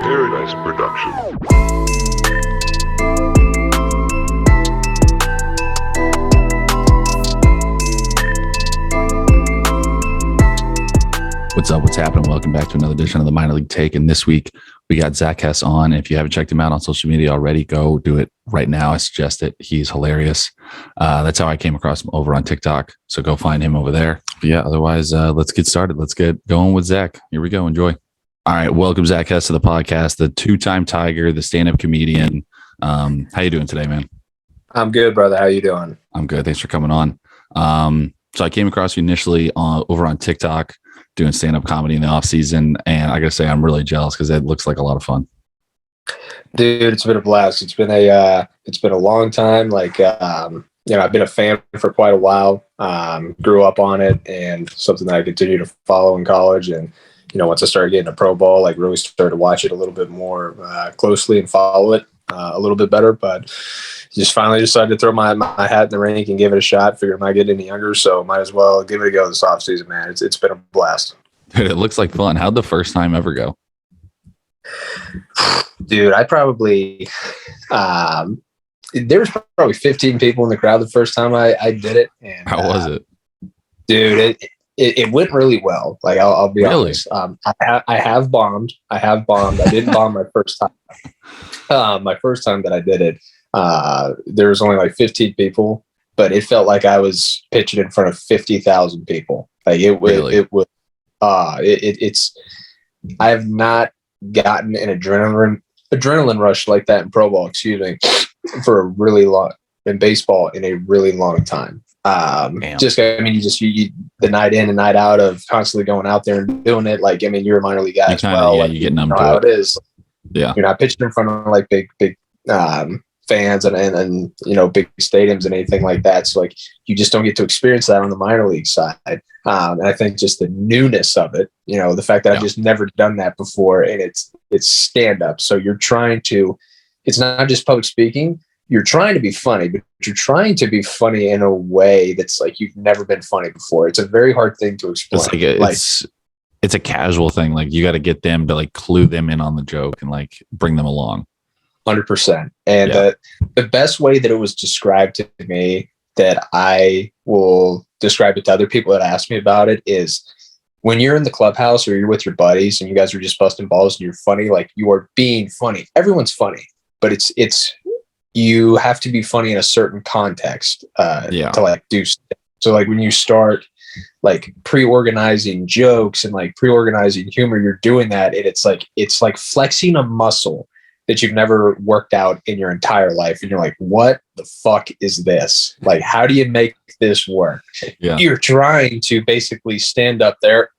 Paradise Production. What's up? What's happening? Welcome back to another edition of the Minor League Take. And this week we got Zack Hess on. If you haven't checked him out on social media already, go do it right now. I suggest it. He's hilarious. That's how I came across him over on TikTok. So go find him over there. But yeah, otherwise, let's get started. Let's get going with Zack. Here we go. Enjoy. All right. Welcome, Zack Hess, to the podcast, the two-time Tiger, the stand-up comedian. How you doing today, man? I'm good, brother. How you doing? I'm good. Thanks for coming on. So I came across you initially over on TikTok, doing stand-up comedy in the off season, and I gotta say I'm really jealous because it looks like a lot of fun. Dude, it's been a blast. It's been a long time. I've been a fan for quite a while. Grew up on it, and something that I continue to follow in college. And once I started getting a pro ball, really started to watch it a little bit more closely and follow it a little bit better. But just finally decided to throw my hat in the ring and give it a shot. Figured I'm not getting any younger, so might as well give it a go this off season, man. It's been a blast. Dude, it looks like fun. How'd the first time ever go? Dude, I probably there was probably 15 people in the crowd the first time I did it. And how was it? Dude, it went really well. I'll be honest. I have bombed. I didn't bomb my first time. My first time that I did it, there was only 15 people, but it felt like I was pitching in front of 50,000 people. It's I have not gotten an adrenaline rush like that in pro ball, for a really long in baseball in a really long time. You the night in and night out of constantly going out there and doing it. You're a minor league guy as well. Yeah, you get numb to how it. It is. Yeah, you're not pitching in front of big fans and big stadiums and anything like that. So you just don't get to experience that on the minor league side. And I think just the newness of it, the fact that I've just never done that before, and it's stand up. So it's not just public speaking. You're trying to be funny, but you're trying to be funny in a way that's you've never been funny before. It's a very hard thing to explain. It's a casual thing. You got to get them to clue them in on the joke and bring them along. 100%. And the best way that it was described to me, that I will describe it to other people that ask me about it, is when you're in the clubhouse or you're with your buddies and you guys are just busting balls and you're funny, you are being funny. Everyone's funny, but it's you have to be funny in a certain context to do stuff. So when you start pre-organizing jokes and pre-organizing humor, you're doing that, and it's like flexing a muscle that you've never worked out in your entire life. And you're like, what the fuck is this? How do you make this work? Yeah. You're trying to basically stand up there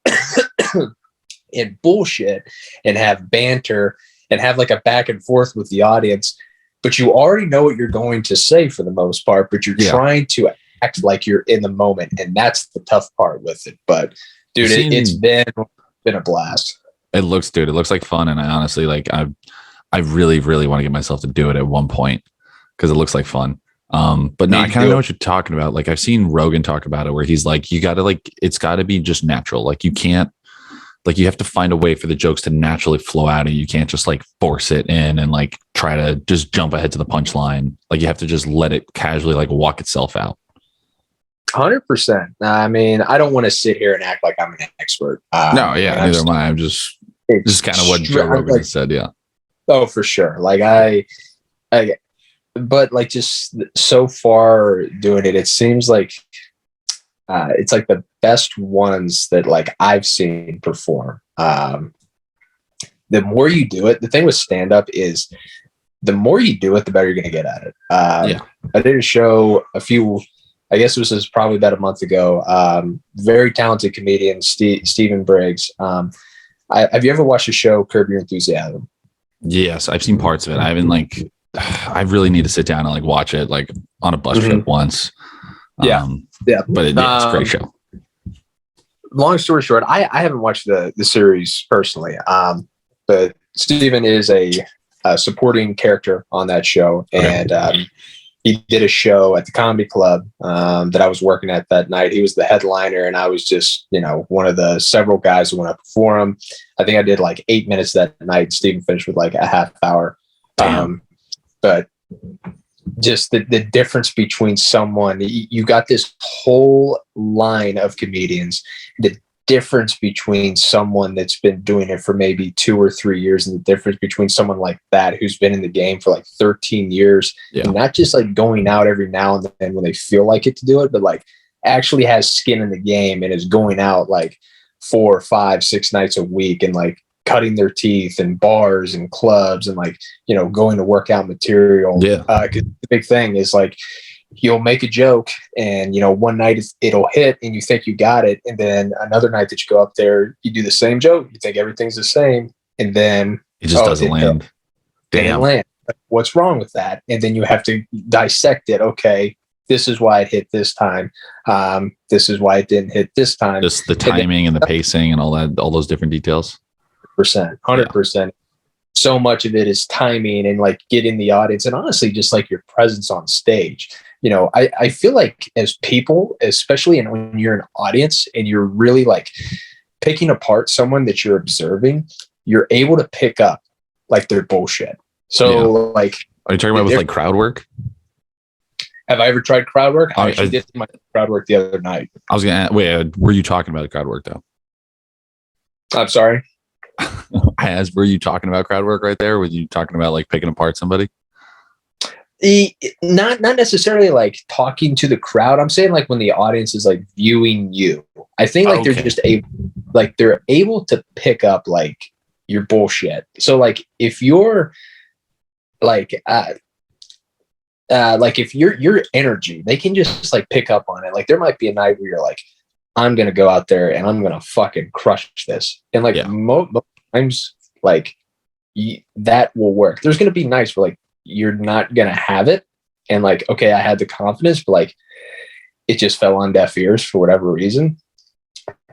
and bullshit and have banter and have a back and forth with the audience, but you already know what you're going to say for the most part, but you're trying to act like you're in the moment. And that's the tough part with it. But dude, it's been a blast. It looks like fun. And I honestly, I really, really want to get myself to do it at one point because it looks like fun. But no, I kind of know what you're talking about. I've seen Rogan talk about it where he's you got to it's got to be just natural. You can't, you have to find a way for the jokes to naturally flow out, and you can't just force it in and try to just jump ahead to the punchline. You have to just let it casually walk itself out. 100%. I mean, I don't want to sit here and act like I'm an expert. Neither am I. I'm just kind of what Joe Rogan said. Yeah. Oh, for sure. But just so far doing it, it seems it's the best ones that I've seen perform. The more you do it, the thing with stand up is the more you do it, the better you're going to get at it. I did a show I guess this was probably about a month ago. Very talented comedian, Stephen Briggs. Have you ever watched the show Curb Your Enthusiasm? Yes, I've seen parts of it. I haven't I really need to sit down and watch it on a bus trip once. But it's a great show. Long story short, I haven't watched the series personally. But Steven is a supporting character on that show, and he did a show at the comedy club that I was working at that night. He was the headliner, and I was just, one of the several guys who went up before him. I think I did like 8 minutes that night. Stephen finished with like a half hour. But just the difference between someone, you got this whole line of comedians, the difference between someone that's been doing it for maybe 2 or 3 years and the difference between someone like that who's been in the game for like 13 years and not just like going out every now and then when they feel like it to do it, but like actually has skin in the game and is going out like 4, 5, 6 nights a week and like cutting their teeth in bars and clubs and like, going to work out material. 'Cause the big thing is like, you'll make a joke and, one night it'll hit and you think you got it. And then another night that you go up there, you do the same joke. You think everything's the same. And then it just doesn't land. Damn. Land. What's wrong with that? And then you have to dissect it. Okay, this is why it hit this time. This is why it didn't hit this time. Just the timing and the pacing and all that, all those different details. 100%. So much of it is timing and like getting the audience and honestly just like your presence on stage. I feel like as people, especially when you're an audience and you're really like picking apart someone that you're observing, you're able to pick up like their bullshit. So like, are you talking about with like crowd work? Have I ever tried crowd work? I actually did my crowd work the other night. I was going to wait, were you talking about crowd work though? I'm sorry. I asked, were you talking about crowd work right there? Were you talking about like picking apart somebody? Not necessarily like talking to the crowd. I'm saying like when the audience is like viewing you, I think like they're just they're able to pick up like your bullshit. So like if you're like if your energy, they can just like pick up on it. Like there might be a night where you're like, I'm gonna go out there and I'm gonna fucking crush this, and like most times like that will work. There's gonna be nights where like you're not gonna have it, and like okay, I had the confidence, but like it just fell on deaf ears for whatever reason.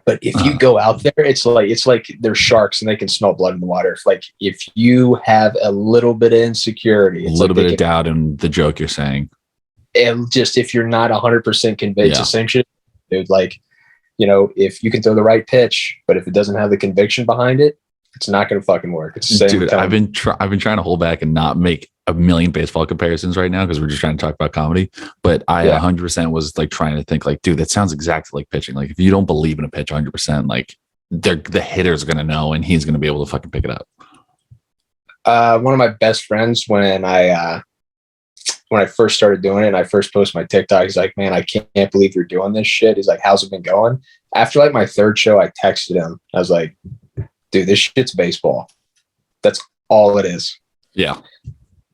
But if you go out there, it's like they're sharks and they can smell blood in the water. Like if you have a little bit of insecurity, a little bit of doubt in the joke you're saying, and just if you're not 100% convinced, the same shit, dude. Like if you can throw the right pitch, but if it doesn't have the conviction behind it, it's not going to fucking work. It's the same. Dude, I've been trying to hold back and not make a million baseball comparisons right now because we're just trying to talk about comedy. But I 100% was like trying to think like, dude, that sounds exactly like pitching. Like if you don't believe in a pitch 100%, like the hitter's going to know and he's going to be able to fucking pick it up. One of my best friends when I first started doing it and I first posted my TikTok, he's like, man, I can't believe you're doing this shit. He's like, how's it been going? After like my third show, I texted him. I was like, dude, this shit's baseball. That's all it is. Yeah.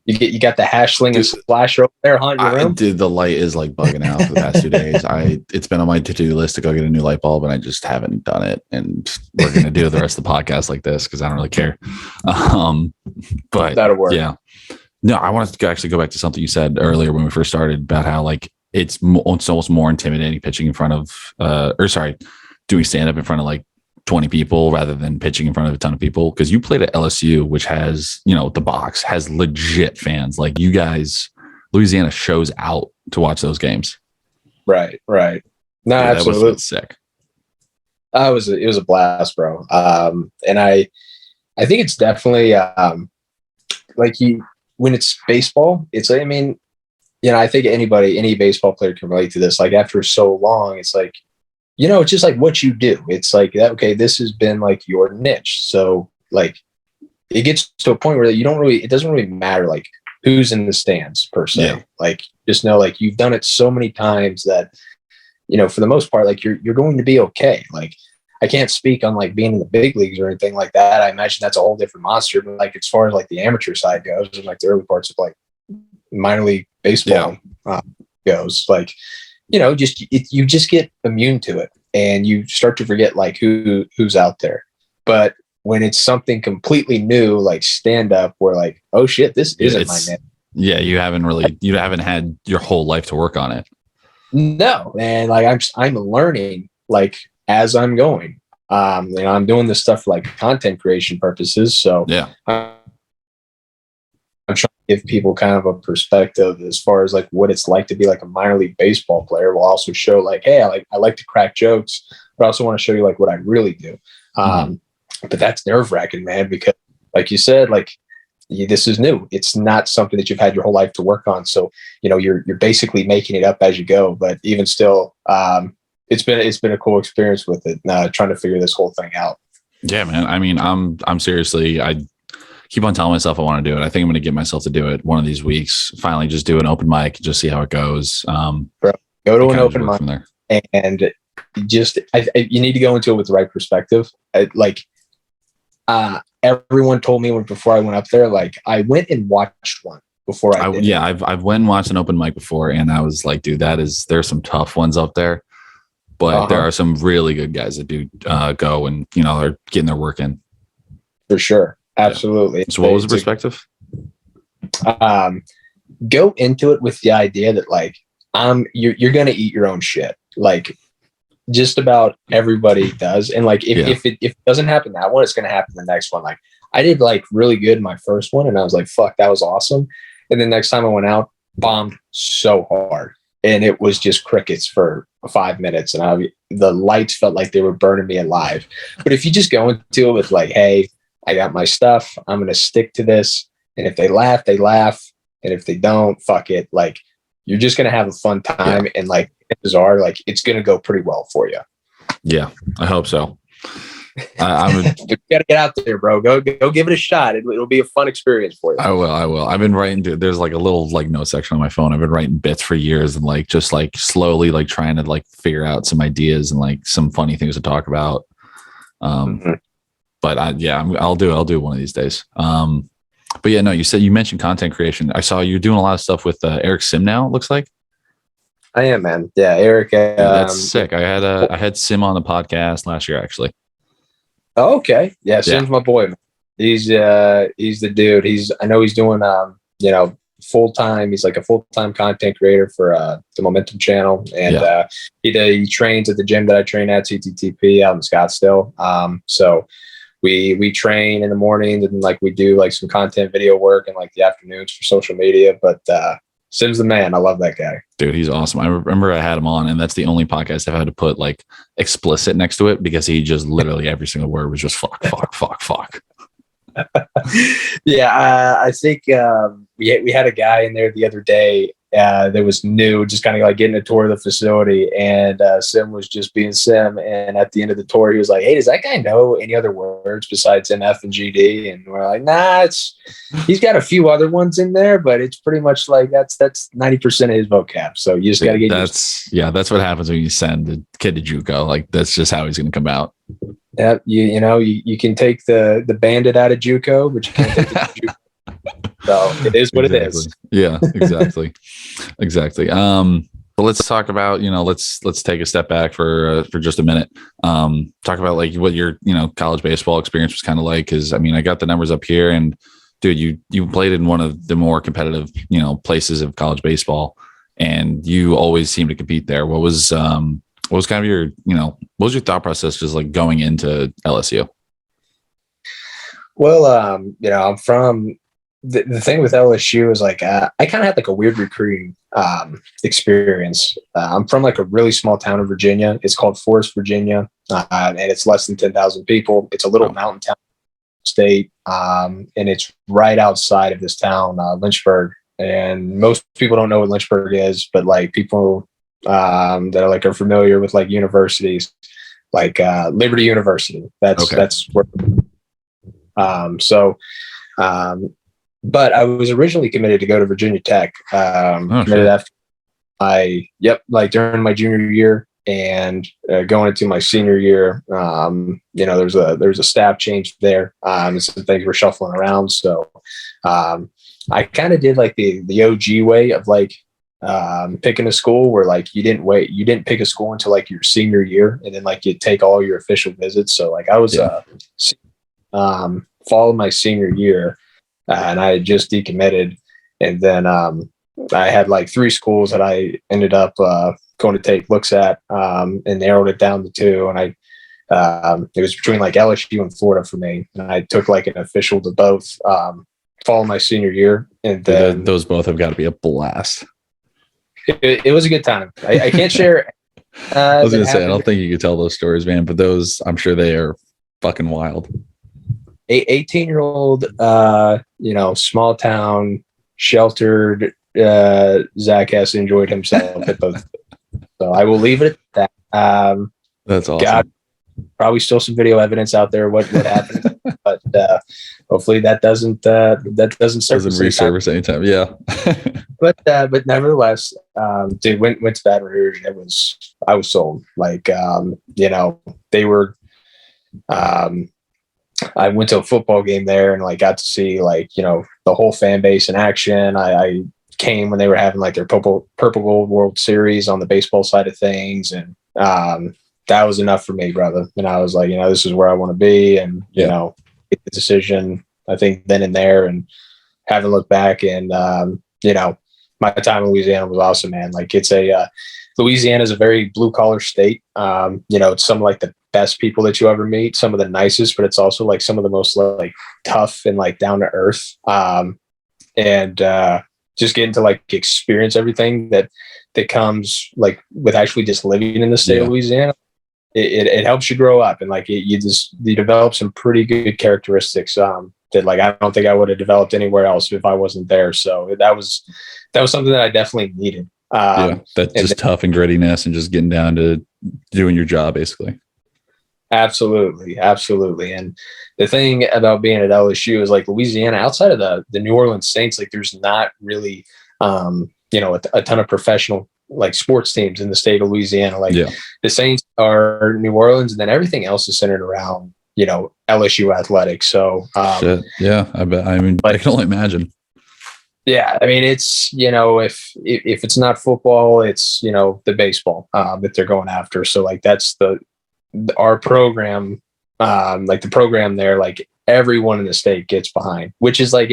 You got the hash sling and splasher over there, huh? In your room? Dude, the light is like bugging out for the past 2 days. It's been on my to-do list to go get a new light bulb, and I just haven't done it. And we're gonna do the rest of the podcast like this because I don't really care. But that'll work. Yeah. No, I wanted to actually go back to something you said earlier when we first started about how like it's almost more intimidating pitching in front of doing stand-up in front of like 20 people rather than pitching in front of a ton of people, because you played at LSU, which has, the box has legit fans. Like you guys, Louisiana shows out to watch those games. Right. No, yeah, absolutely. That was sick. It was a blast, bro. And I think it's definitely when it's baseball, it's like, I mean, I think any baseball player can relate to this. Like after so long, it's like, it's just like what you do. It's like, okay, this has been like your niche. So like it gets to a point where it doesn't really matter like who's in the stands per se. Yeah. Like just know like you've done it so many times that, for the most part, like you're going to be okay. Like I can't speak on like being in the big leagues or anything like that. I imagine that's a whole different monster. But like as far as like the amateur side goes, and like the early parts of like minor league baseball goes, like you just get immune to it, and you start to forget like who's out there. But when it's something completely new, like stand up, where like, oh shit, this isn't my name. Yeah, you haven't had your whole life to work on it. No, and like I'm learning like as I'm going. I'm doing this stuff for like content creation purposes. So yeah, I'm trying to give people kind of a perspective as far as like what it's like to be like a minor league baseball player. We'll also show like, hey, I like to crack jokes, but I also want to show you like what I really do. But that's nerve wracking, man, because like you said, like this is new. It's not something that you've had your whole life to work on. So, you're basically making it up as you go, but even still, it's been a cool experience with it, trying to figure this whole thing out. Yeah, man. I mean, I'm seriously, I keep on telling myself I want to do it. I think I'm going to get myself to do it one of these weeks. Finally, just do an open mic, just see how it goes. Bro, go to an open mic from there. And you need to go into it with the right perspective. Everyone told me before I went up there, like I went and watched one before I did. Yeah, I've went and watched an open mic before, and I was like, dude, there's some tough ones up there, but there are some really good guys that do go and are getting their work in. For sure, absolutely. Yeah. So, what was the perspective? Go into it with the idea that like you're gonna eat your own shit. Like just about everybody does, and like if it doesn't happen that one, it's gonna happen the next one. Like I did like really good in my first one, and I was like, fuck, that was awesome. And then next time I went out, bombed so hard, and it was just crickets for 5 minutes, and the lights felt like they were burning me alive. But if you just go into it with like, hey, I got my stuff, I'm gonna stick to this, and if they laugh, they laugh, and if they don't, fuck it. Like you're just gonna have a fun time, and like bizarre, like it's gonna go pretty well for you. Yeah, I hope so. You gotta get out there, bro. Go give it a shot. It'll be a fun experience for you. I will. I've been writing. There's like a little like note section on my phone. I've been writing bits for years, and like just like slowly like trying to like figure out some ideas and like some funny things to talk about. But I'll do one of these days. But yeah, no, you mentioned content creation. I saw you're doing a lot of stuff with Eric Sim now. It looks like. I am, man. Yeah, Eric. That's sick. I had Sim on the podcast last year, actually. Oh, okay. Yeah, Sim's my boy, man. He's the dude. I know he's doing full time. He's like a full time content creator for the Momentum channel, and he trains at the gym that I train at, CTTP, out in Scottsdale. So we train in the mornings, and like we do like some content video work in like the afternoons for social media. But Sim's the man. I love that guy. Dude, he's awesome. I remember I had him on, and that's the only podcast I've had to put like explicit next to it because he just literally every single word was just fuck. Yeah, I think we had a guy in there the other day that was new, just kind of like getting a tour of the facility, and Sim was just being Sim. And at the end of the tour, he was like, "Hey, does that guy know any other words besides MF and GD?" And we're like, "Nah, he's got a few other ones in there, but it's pretty much like that's 90% of his vocab." So you just got to get that's what happens when you send the kid to JUCO. Like that's just how he's going to come out. Yeah, you can take the bandit out of JUCO, but you can't take the JUCO. So it is what it is. Yeah, exactly. Exactly. But let's talk about, let's take a step back for just a minute. Talk about like what your, college baseball experience was kind of like. Cause I mean, I got the numbers up here, and dude, you played in one of the more competitive, places of college baseball, and you always seem to compete there. What was kind of your, what was your thought process just like going into LSU? Well, I'm from the thing with LSU is like I kind of had like a weird recruiting experience. I'm from like a really small town in Virginia. It's called Forest, Virginia, and it's less than 10,000 people. It's a little mountain town state, and it's right outside of this town, Lynchburg. And most people don't know what Lynchburg is, but like people that are familiar with like universities, like Liberty University. That's where. But I was originally committed to go to Virginia Tech. Committed after during my junior year, and going into my senior year. There's a staff change there. And some things were shuffling around, so I kind of did like the OG way of like picking a school where like you didn't pick a school until like your senior year, and then like you take all your official visits. So like I was fall of my senior year, and I had just decommitted, and then I had like 3 schools that I ended up going to take looks at, and narrowed it down to 2. And it was between like LSU and Florida for me, and I took like an official to both. fall of my senior year, and then those both have got to be a blast. It was a good time. I can't share. I was gonna say, I don't think you could tell those stories, man, but those, I'm sure they are fucking wild. 18-year-old, small town, sheltered Zack Hess enjoyed himself at both. So I will leave it at that. That's awesome. God, probably still some video evidence out there what happened, but hopefully that doesn't resurface anytime. Yeah. but nevertheless, dude, went to Baton Rouge. I was sold. Like, they were. I went to a football game there and like got to see like the whole fan base in action. I came when they were having like their purple gold World Series on the baseball side of things, and that was enough for me, brother. And I was like, this is where I want to be, and make the decision, I think, then and there, and haven't looked back. And my time in Louisiana was awesome, man. Like Louisiana is a very blue collar state. It's some of like the best people that you ever meet, some of the nicest, but it's also like some of the most like tough and like down to earth. And just getting to like experience everything that comes like with actually just living in the state of Louisiana. It helps you grow up, and like you develop some pretty good characteristics that like I don't think I would have developed anywhere else if I wasn't there. So that was something that I definitely needed. That's just tough and grittiness and just getting down to doing your job, basically. Absolutely. And the thing about being at LSU is like Louisiana, outside of the New Orleans Saints, like there's not really a ton of professional like sports teams in the state of Louisiana. Like the Saints are New Orleans, and then everything else is centered around LSU athletics. So I bet. I mean, I can only imagine. Yeah, I mean, it's if it's not football, it's the baseball that they're going after. So like that's our program, like the program there, like everyone in the state gets behind, which is like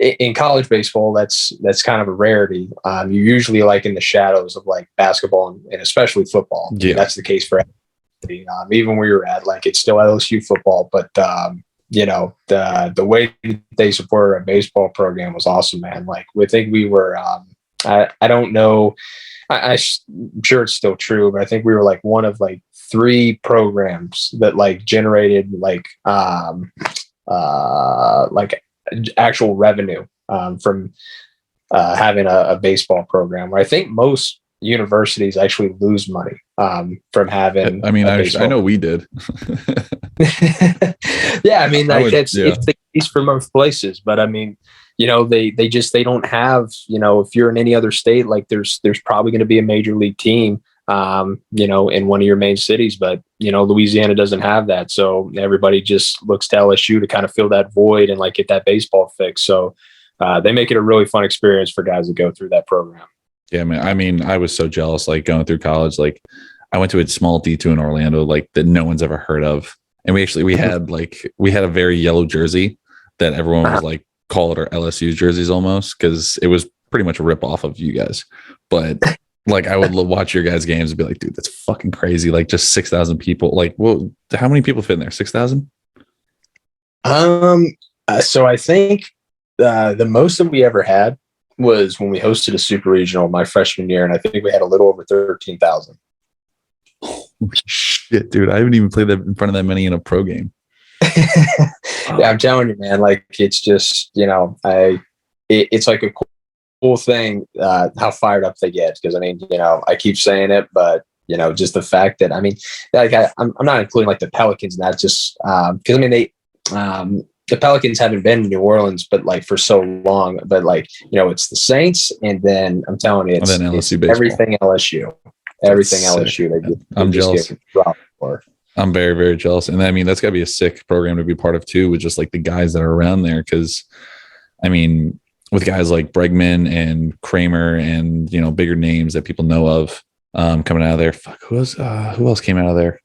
in college baseball, that's kind of a rarity. You're usually like in the shadows of like basketball and especially football. Yeah, that's the case for even where you're at. Like it's still LSU football, but the way they supported our baseball program was awesome, man. Like we think we were, I don't know, I'm sure it's still true, but I think we were like one of like 3 programs that like generated like actual revenue from having a baseball program, where I think most universities actually lose money from having. I mean, I know we did. Yeah, I mean, like it's the case for most places, but I mean, they don't have, if you're in any other state, like there's probably going to be a major league team, in one of your main cities, but Louisiana doesn't have that, so everybody just looks to LSU to kind of fill that void and like get that baseball fix. So they make it a really fun experience for guys that go through that program. Yeah, man. I mean, I was so jealous, like going through college. Like I went to a small D2 in Orlando, like that no one's ever heard of. And we had a very yellow jersey that everyone was like, call it our LSU jerseys almost, because it was pretty much a rip off of you guys. But like I would watch your guys' games and be like, dude, that's fucking crazy. Like just 6,000 people. Like, well, how many people fit in there? 6,000? So I think the most that we ever had was when we hosted a super regional my freshman year, and I think we had a little over 13,000. Shit, dude, I haven't even played that in front of that many in a pro game. Yeah, I'm telling you, man. Like it's just it's like a cool thing how fired up they get, because I mean, I keep saying it, but just the fact that, I mean, like I'm not including like the Pelicans, and that just because I mean the Pelicans haven't been in New Orleans, but like for so long, but like, it's the Saints, and then I'm telling you, it's LSU baseball. Everything LSU. I'm jealous. I'm very, very jealous. And I mean, that's gotta be a sick program to be part of too, with just like the guys that are around there. Cause I mean, with guys like Bregman and Kramer and, bigger names that people know of coming out of there. Fuck, who else came out of there?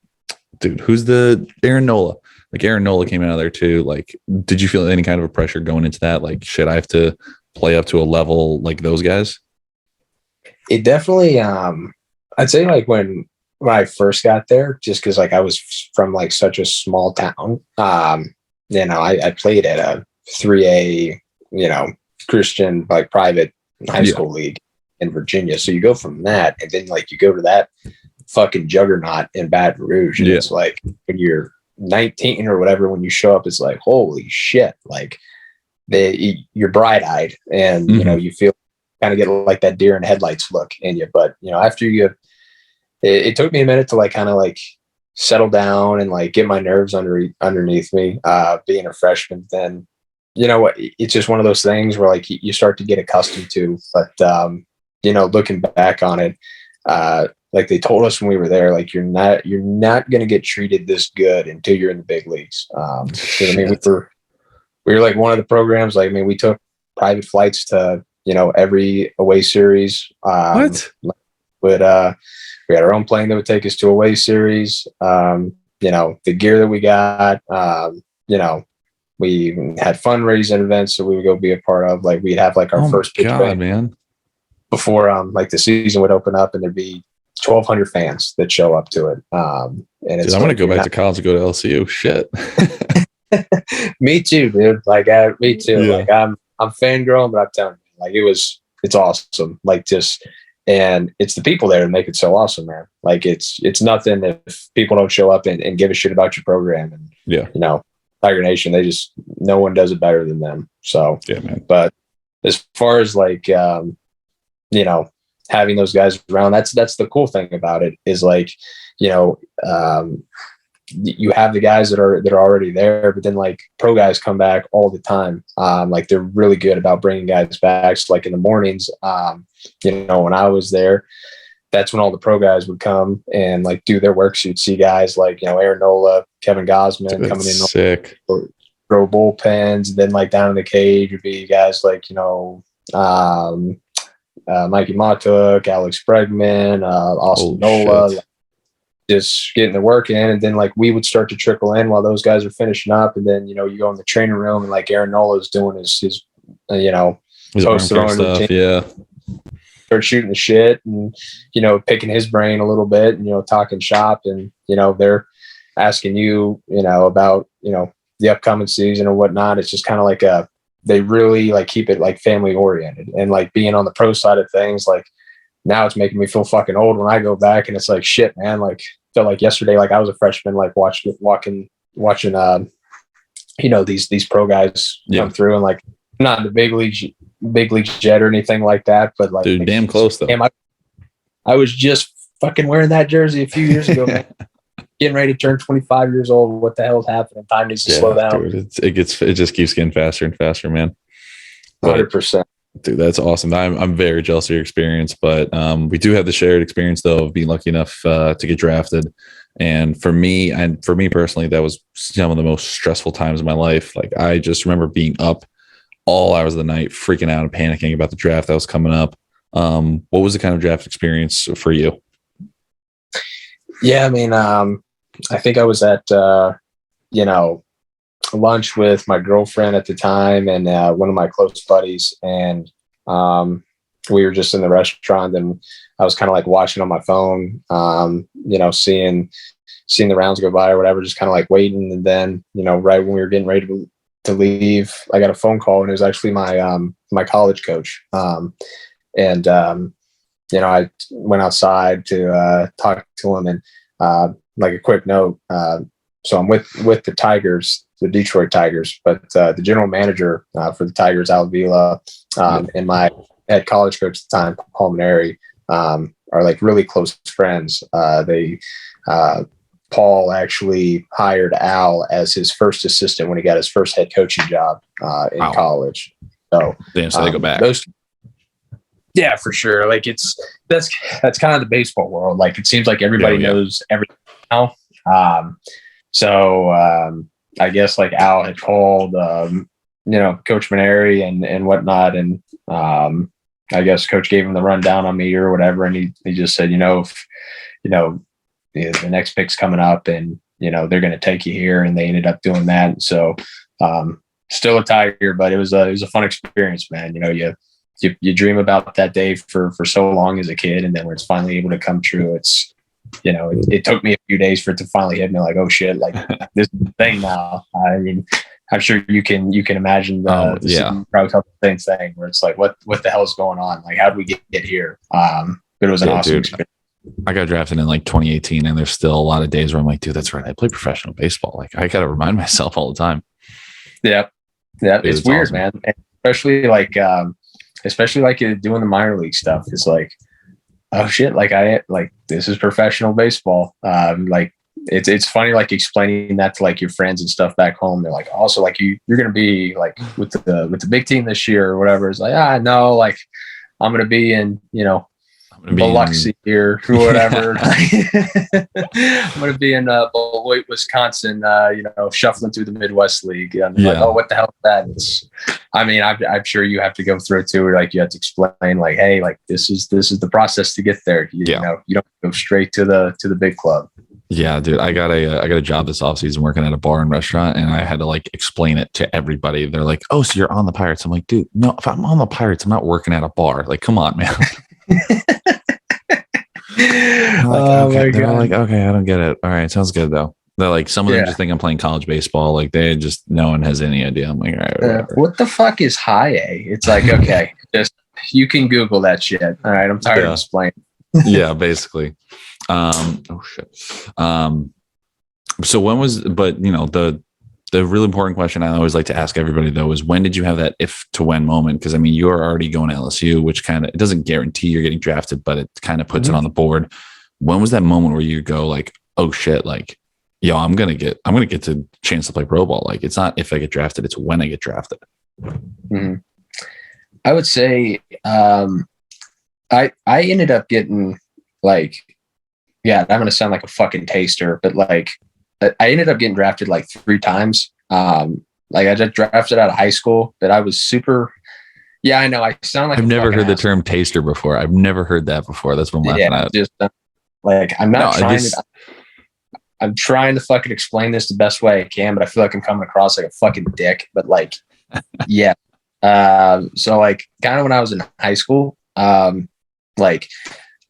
Dude, who's Aaron Nola? Like Aaron Nola came out of there too. Like, did you feel any kind of a pressure going into that? Like, should I have to play up to a level like those guys? It definitely, I'd say like when I first got there, just because like I was from like such a small town, I played at a 3A, Christian, like private high school league in Virginia. So you go from that, and then like you go to that fucking juggernaut in Baton Rouge. And it's like when you're 19 or whatever, when you show up, it's like, holy shit. Like you're bright eyed, and, you feel kind of get like that deer in headlights look in you. But, after it took me a minute to like kind of like settle down and like get my nerves underneath me, being a freshman. Then, it's just one of those things where like you start to get accustomed to. But, looking back on it, like they told us when we were there, like you're not going to get treated this good until you're in the big leagues. We were like one of the programs. Like, we took private flights to every away series. What? We had our own plane that would take us to away series. The gear that we got. We had fundraising events that we would go be a part of. Like we'd have like our first pitch man, before like the season would open up, and there'd be 1,200 fans that show up to it. And it's dude, I'm gonna go back to college and go to LSU. Shit. Me too, dude. Like me too. Yeah. Like I'm fangirling, but I'm telling you, like it's awesome. Like and it's the people there that make it so awesome, man. Like it's nothing if people don't show up and give a shit about your program. And Tiger Nation, no one does it better than them. So yeah, man. But as far as like having those guys around, that's the cool thing about it is like, you have the guys that are already there, but then like pro guys come back all the time. Like they're really good about bringing guys back. So like in the mornings, when I was there, that's when all the pro guys would come and like do their work. So you'd see guys like, Aaron Nola, Kevin Gosman coming in, sick, throw bullpens. And then like down in the cage would be guys like, Mikey Matuk, Alex Bregman, Austin Nola, just getting the work in. And then like we would start to trickle in while those guys are finishing up. And then, you go in the training room and like Aaron Nola is doing his post throwing stuff. routine. Yeah. Start shooting the shit and, picking his brain a little bit and, talking shop. And, they're asking you, about, the upcoming season or whatnot. It's just kind of like they really like keep it like family oriented, and like being on the pro side of things, like now it's making me feel fucking old when I go back, and it's like, shit, man, like felt like yesterday, like I was a freshman, like watching these pro guys come through, and like not in the big leagues yet or anything like that, but like, dude, damn close though. Damn, I was just fucking wearing that jersey a few years ago, man. Getting ready to turn 25 years old. What the hell is happening? Time needs to slow down. Dude, it just keeps getting faster and faster, man. 100%. Dude, that's awesome. I'm very jealous of your experience, but we do have the shared experience though of being lucky enough to get drafted. And for me personally, that was some of the most stressful times of my life. Like I just remember being up all hours of the night, freaking out and panicking about the draft that was coming up. What was the kind of draft experience for you? Yeah, I think I was at lunch with my girlfriend at the time and one of my close buddies, and we were just in the restaurant, and I was kind of like watching on my phone, seeing the rounds go by or whatever, just kind of like waiting. And then, right when we were getting ready to leave, I got a phone call, and it was actually my college coach. I went outside to talk to him, and like a quick note. So I'm with the Tigers, the Detroit Tigers, but the general manager for the Tigers, Al Vila, and my head college coach at the time, Paul Maneri, are like really close friends. Paul actually hired Al as his first assistant when he got his first head coaching job in college. So, damn, so they go back. Yeah, for sure. Like that's kind of the baseball world. Like it seems like everybody knows everything now. I guess like Al had called, Coach Maneri and whatnot. And I guess Coach gave him the rundown on me or whatever. And he just said, if, the next pick's coming up and, they're going to take you here. And they ended up doing that. And so still a Tiger, but it was a fun experience, man. You dream about that day for so long as a kid. And then when it's finally able to come true, it's, it took me a few days for it to finally hit me like, oh shit, like this is the thing now. I'm sure you can imagine the probably felt the same thing where it's like, what the hell's going on? Like, how did we get here? But it was an awesome experience. I got drafted in like 2018, and there's still a lot of days where I'm like, dude, that's right. I play professional baseball. Like, I got to remind myself all the time. Yeah. It's weird, awesome, man. And especially like doing the minor league stuff. It's like, oh shit, this is professional baseball. Like it's funny, like explaining that to like your friends and stuff back home. They're like, also like you're gonna be like with the big team this year or whatever. It's like, no, like I'm gonna be in, Biloxi here or whatever. I'm gonna be in Beloit, Wisconsin, shuffling through the Midwest League. And like, oh, what the hell is that? I'm sure you have to go through it too, or like you have to explain like, hey, like this is the process to get there. You don't go straight to the big club. Yeah, dude, I got a job this offseason working at a bar and restaurant, and I had to like explain it to everybody. They're like, oh, so you're on the Pirates? I'm like, dude, no, if I'm on the Pirates, I'm not working at a bar. Like, come on, man. They're like, okay, I don't get it. All right, sounds good though. They're like, some of them just think I'm playing college baseball. Like, no one has any idea. I'm like, all right, what the fuck is high A? It's like, okay, just you can Google that shit. All right, I'm tired of explaining. Yeah, basically. Oh shit. So when was? But the really important question I always like to ask everybody though is, when did you have that if to when moment? Because you're already going to LSU, which it doesn't guarantee you're getting drafted, but it kind of puts it on the board. When was that moment where you go like, oh shit, like, yo, I'm gonna get to chance to play pro ball? Like, it's not if I get drafted, it's when I get drafted. Mm-hmm. I would say I ended up getting like, I'm gonna sound like a fucking taster, but like I ended up getting drafted like 3 times. Like I just drafted out of high school, but I was super. Yeah, I know. I sound like I've never heard the term taster before. I've never heard that before. That's what I'm laughing at. Just like I'm not trying to. I'm trying to fucking explain this the best way I can, but I feel like I'm coming across like a fucking dick. But like, yeah. So like, kind of when I was in high school, like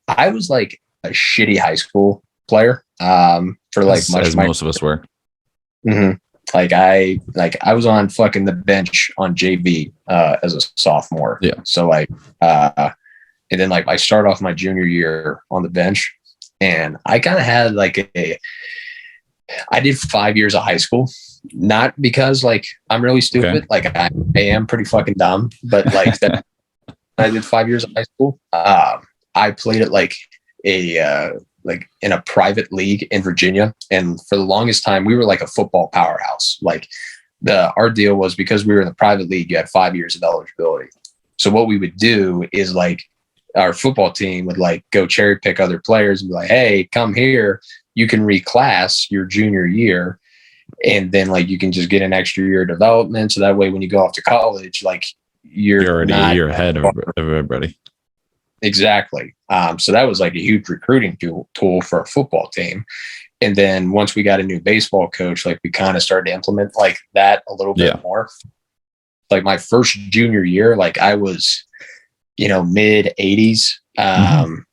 I was like a shitty high school player. For like as most of us were. Mm-hmm. Like I was on fucking the bench on JV as a sophomore. Yeah. So like and then like I started off my junior year on the bench, and I kind of had like I did 5 years of high school, not because like I'm really stupid. Okay. Like I am pretty fucking dumb, but like that I did 5 years of high school. I played at like like in a private league in Virginia. And for the longest time, we were like a football powerhouse. Like our deal was, because we were in the private league, you had 5 years of eligibility. So what we would do is like our football team would like go cherry pick other players and be like, hey, come here. You can reclass your junior year. And then like, you can just get an extra year of development. So that way, when you go off to college, like you're already a year ahead of everybody. Exactly. So that was like a huge recruiting tool for a football team. And then once we got a new baseball coach, like we kind of started to implement like that a little bit more. Like my first junior year, like I was, mid 80s, and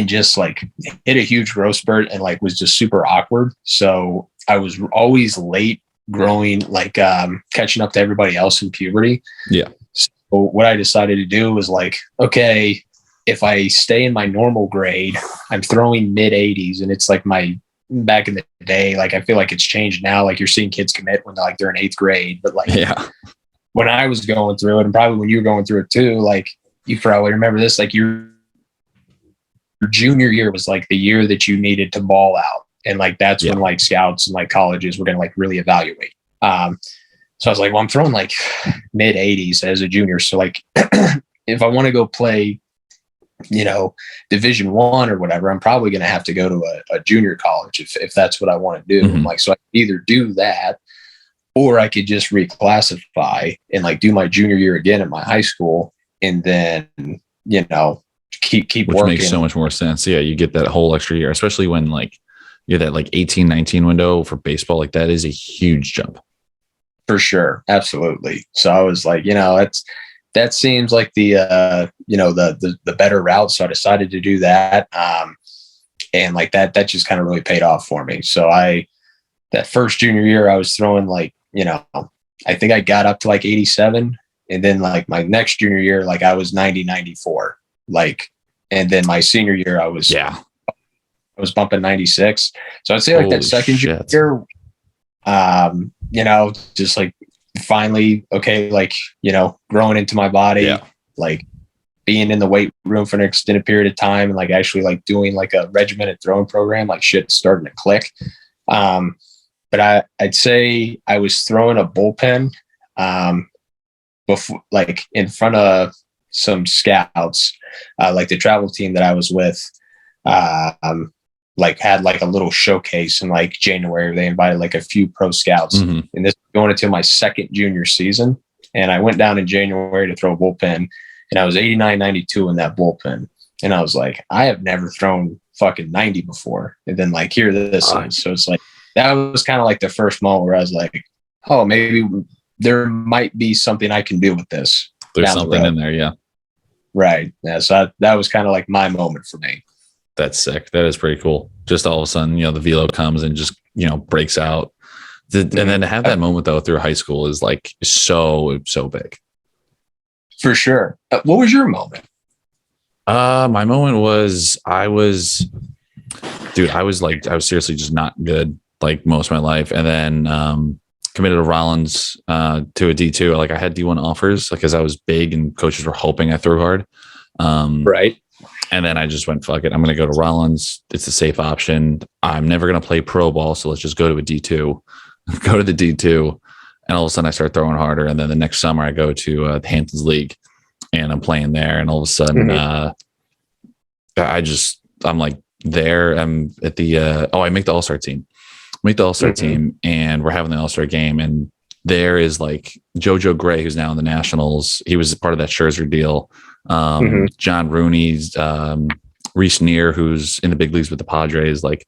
just like hit a huge growth spurt and like was just super awkward. So I was always late growing, like catching up to everybody else in puberty. Yeah. So what I decided to do was like, okay, if I stay in my normal grade, I'm throwing mid 80s, and it's like my back in the day. Like I feel like it's changed now. Like you're seeing kids commit when they're in 8th grade, but like when I was going through it, and probably when you were going through it too, like you probably remember this, like your junior year was like the year that you needed to ball out, and like that's when like scouts and like colleges were going to like really evaluate. So I was like, well, I'm throwing like mid 80s as a junior. So like, if I want to go play, Division I or whatever, I'm probably going to have to go to a junior college if that's what I want to do. Mm-hmm. Like, so I could either do that, or I could just reclassify and like do my junior year again at my high school, and then, keep which working. Makes so much more sense. Yeah. You get that whole extra year, especially when like you're that like 18, 19 window for baseball. Like that is a huge jump. For sure. Absolutely. So I was like, that seems like the better route. So I decided to do that. And like that just kind of really paid off for me. So that first junior year, I was throwing like I think I got up to like 87. And then like my next junior year, like I was 90, 94. Like, and then my senior year, I was bumping 96. So I'd say like that second year, just like finally, okay, like, growing into my body, like being in the weight room for an extended period of time and like actually like doing like a regimented throwing program, like shit starting to click. But I'd say I was throwing a bullpen before, like in front of some scouts, like the travel team that I was with, like had like a little showcase in like January. They invited like a few pro scouts, and this was going into my second junior season. And I went down in January to throw a bullpen, and I was 89, 92 in that bullpen. And I was like, I have never thrown fucking 90 before. And then like, here this is. So it's like, that was kind of like the first moment where I was like, oh, maybe there might be something I can do with this. There's something in there. Yeah. Right. Yeah. So that was kind of like my moment for me. That's sick. That is pretty cool. Just all of a sudden, the velo comes and just, breaks out. And then to have that moment though through high school is like so big. For sure. What was your moment? My moment was I was seriously just not good like most of my life. And then committed to Rollins to a D2. Like I had D1 offers because I was big and coaches were hoping I threw hard. Right. And then I just went, fuck it. I'm going to go to Rollins. It's a safe option. I'm never going to play pro ball. So let's just go to a D2, go to the D2. And all of a sudden I start throwing harder. And then the next summer I go to the Hamptons League and I'm playing there. And all of a sudden I'm like there. I'm at the, I make the All-Star team. Team and we're having the All-Star game. And there is like JoJo Gray, who's now in the Nationals. He was part of that Scherzer deal. John Rooney's, Reese Neer, who's in the big leagues with the Padres, like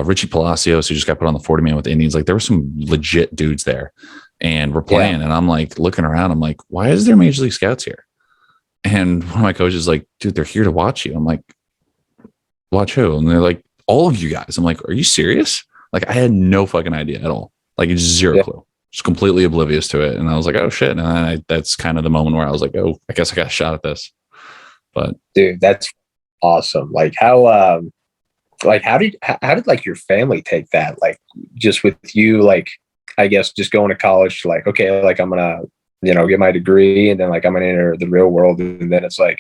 Richie Palacios, who just got put on the 40-man with the Indians. Like there were some legit dudes there and we're playing. And I'm like looking around. I'm like, why is there major league scouts here? And one of my coaches is like, dude, they're here to watch you. I'm like, watch who? And they're like, all of you guys. I'm like, are you serious? Like I had no fucking idea at all. Like it's zero clue. Just completely oblivious to it. And I was like, oh shit. And then that's kind of the moment where I was like, oh, I guess I got a shot at this. But dude, that's awesome. Like how did like your family take that? Like just with you, like, I guess just going to college, like, okay, like I'm gonna, get my degree and then like I'm gonna enter the real world. And then it's like,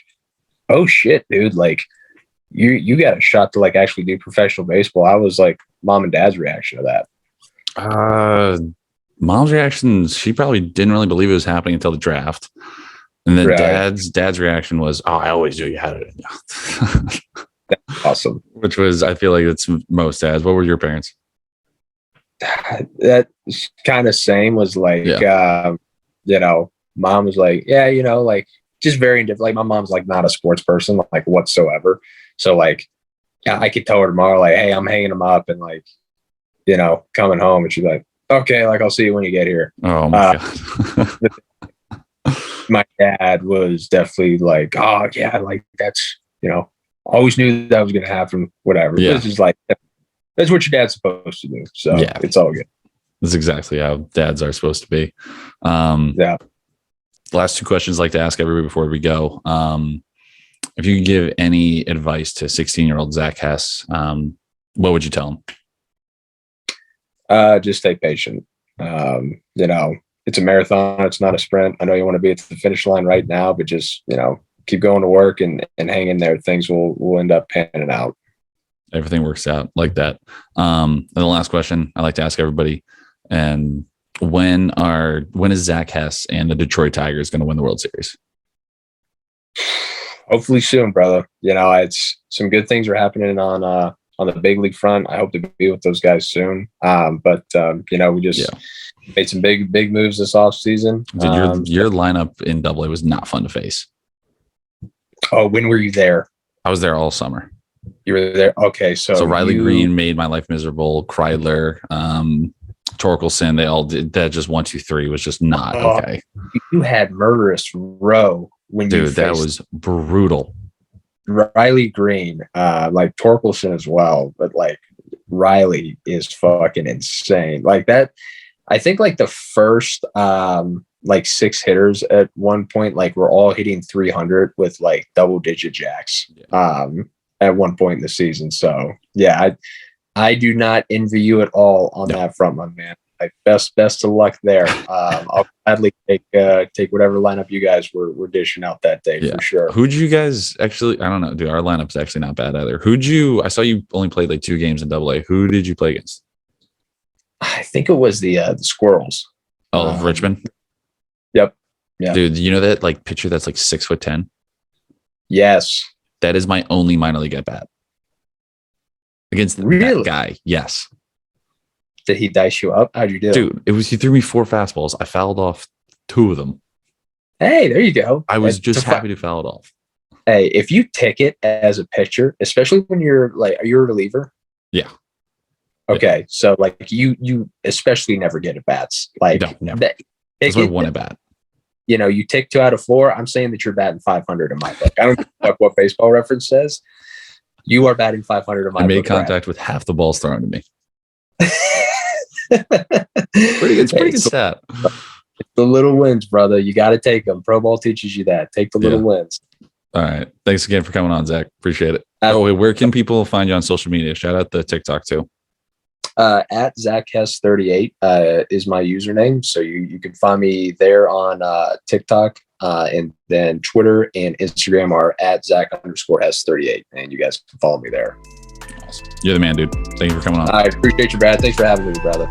oh shit, dude, like you got a shot to like actually do professional baseball. I was like, mom and dad's reaction to that. Mom's reaction, she probably didn't really believe it was happening until the draft. And then dad's reaction was, oh, I always knew you had it. That's awesome. Which was, I feel like it's most dads. What were your parents? That kind of same was like, mom was like, yeah, like just very different. Like my mom's like not a sports person, like whatsoever. So like, yeah, I could tell her tomorrow, like, hey, I'm hanging them up and like, coming home. And she's like, okay, like I'll see you when you get here. Oh my God. My dad was definitely like, oh yeah, like that's, always knew that was going to happen, whatever. Yeah. It's just like, that's what your dad's supposed to do. So yeah, it's all good. That's exactly how dads are supposed to be. Last two questions I'd like to ask everybody before we go. If you could give any advice to 16-year-old Zack Hess, what would you tell him? Just stay patient. It's a marathon. It's not a sprint. I know you want to be at the finish line right now, but just, keep going to work and hang in there. Things will end up panning out. Everything works out like that. And the last question I like to ask everybody, and when is Zack Hess and the Detroit Tigers going to win the World Series? Hopefully soon, brother. It's some good things are happening on the big league front. I hope to be with those guys soon. But we just made some big moves this offseason. Dude, your lineup in Double A was not fun to face. Oh, when were you there? I was there all summer. You were there? Okay. So Riley Green made my life miserable. Kreidler, Torkelson, they all did that. Just 1, 2, 3 was just not okay. You had murderous row when you that was brutal. Riley Green, like Torkelson as well, but like Riley is fucking insane. Like that I think like the first like 6 hitters at one point, like we're all hitting 300 with like double digit jacks at one point in the season. So yeah, I do not envy you at all on that front, my man. Like best of luck there. I'll gladly take whatever lineup you guys were dishing out that day for sure. Who'd you guys actually? I don't know, dude. Our lineup's actually not bad either. I saw you only played like 2 games in AA. Who did you play against? I think it was the Squirrels. Oh, Richmond. Yep. Yeah. Dude, you know that like pitcher that's like 6'10"? Yes. That is my only minor league at bat. Against that guy. Yes. Did he dice you up? How'd you do? Dude, he threw me 4 fastballs. I fouled off 2 of them. Hey, there you go. I was just happy to foul it off. Hey, if you take it as a pitcher, especially when you're a reliever. Yeah. Okay. Yeah. So like you especially never get at bats. Like no, never. That's my one at bat. You know, you take 2 out of 4. I'm saying that you're batting 500 in my book. I don't know what Baseball Reference says. You are batting 500 in my book. I made contact with half the balls thrown to me. Pretty good stat. It's the little wins, brother. You got to take them. Pro ball teaches you that. Take the little wins. All right. Thanks again for coming on, Zach. Appreciate it. Wait, where can people find you on social media? Shout out the TikTok too. At Zack Hess 38 is my username. So you can find me there on TikTok, and then Twitter and Instagram are at Zack_Hess 38. And you guys can follow me there. Awesome. You're the man, dude. Thank you for coming on. I appreciate you, Brad. Thanks for having me, brother.